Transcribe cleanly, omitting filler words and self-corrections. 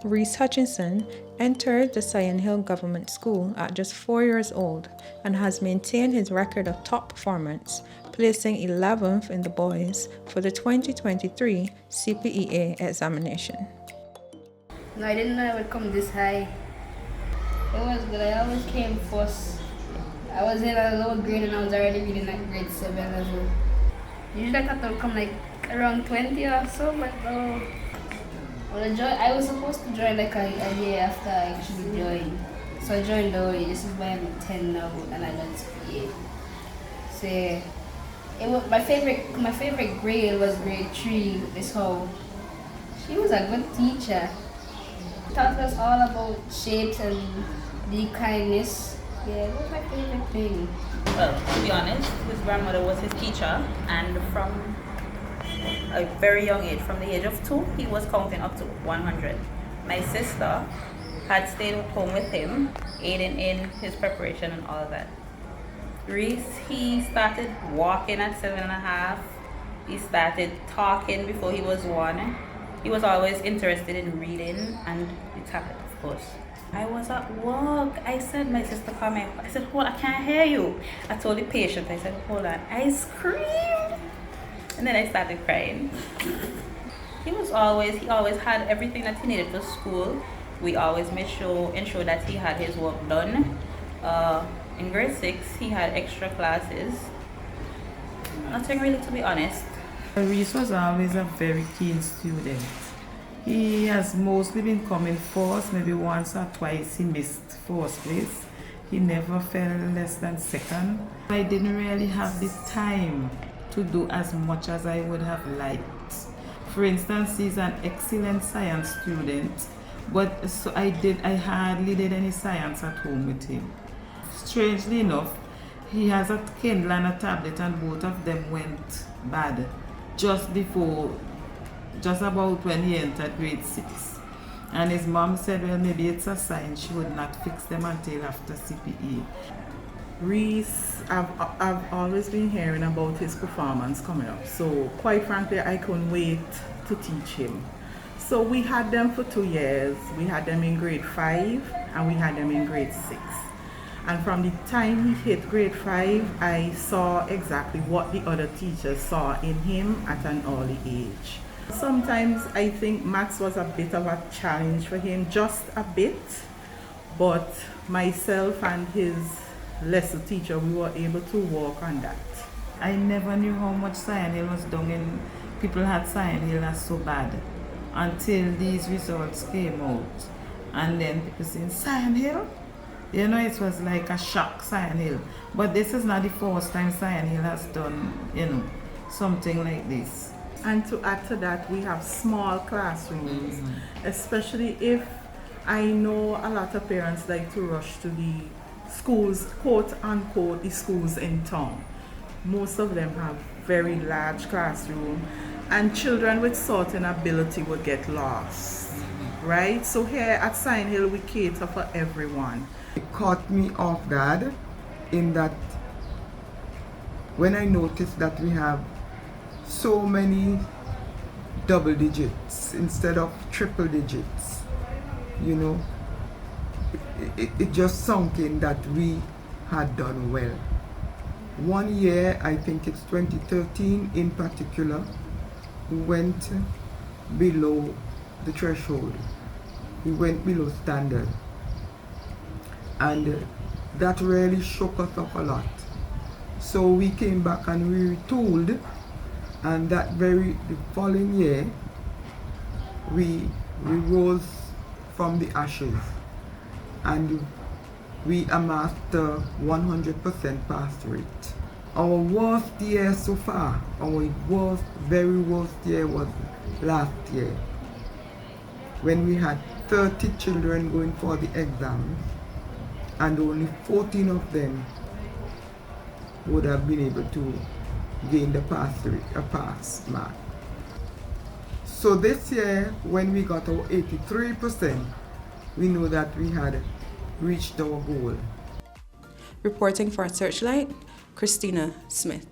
Rhys Hutchinson entered the Sion Hill Government School at just 4 years old and has maintained his record of top performance, placing 11th in the boys for the 2023 CPEA examination. No, I didn't know I would come this high. It was good. I always came first. I was in a lower grade and I was already reading like grade 7 as well. Usually I thought I would come like around 20 or so, but I was supposed to join like a year after I actually joined. So I joined early. This is why I'm 10 now and I got CPEA. So it was my favorite grade was grade 3. This whole she was a good teacher. Taught us all about shapes and be kindness. Yeah, it was my favorite thing. Well, to be honest, his grandmother was his teacher, and from a very young age, from the age of 2, he was counting up to 100. My sister had stayed home with him, aiding in his preparation and all that. Rhys, he started walking at 7.5. He started talking before he was 1. He was always interested in reading and the tablet, of course. I was at work. I said, my sister called me. I said, hold on, I can't hear you. I told the patient, I said, hold on. I screamed. And then I started crying. He always had everything that he needed for school. We always ensure that he had his work done. In grade 6, he had extra classes. Nothing really, to be honest. Rhys was always a very keen student. He has mostly been coming first, maybe once or twice he missed first place. He never fell less than second. I didn't really have the time to do as much as I would have liked. For instance, he's an excellent science student, but so I hardly did any science at home with him. Strangely enough, he has a Kindle and a tablet and both of them went bad just about when he entered grade 6. And his mom said, well, maybe it's a sign she would not fix them until after CPE. Rhys, I've always been hearing about his performance coming up, so quite frankly I couldn't wait to teach him. So we had them for 2 years. We had them in grade 5 and we had them in grade 6. And from the time he hit grade 5, I saw exactly what the other teachers saw in him at an early age. Sometimes I think maths was a bit of a challenge for him, just a bit, but myself and his lesson teacher, we were able to work on that. I never knew how much Sion Hill was done in, people had Sion Hill as so bad until these results came out. And then people saying, Sion Hill? You know, it was like a shock, Sion Hill. But this is not the first time Sion Hill has done, something like this. And to add to that, we have small classrooms, especially if I know a lot of parents like to rush to the schools, quote unquote, the schools in town. Most of them have very large classrooms and children with certain ability would get lost, right? So here at Sion Hill, we cater for everyone. It caught me off guard in that when I noticed that we have so many double digits instead of triple digits, it just sunk in that we had done well. 1 year, I think it's 2013 in particular, we went below the threshold. We went below standard. And that really shook us up a lot. So we came back and we retooled, and the following year, we rose from the ashes and we amassed a 100% pass rate. Our worst year so far, our very worst year was last year, when we had 30 children going for the exams and only 14 of them would have been able to gain the pass mark. So this year, when we got our 83%, we know that we had reached our goal. Reporting for Searchlight, Christina Smith.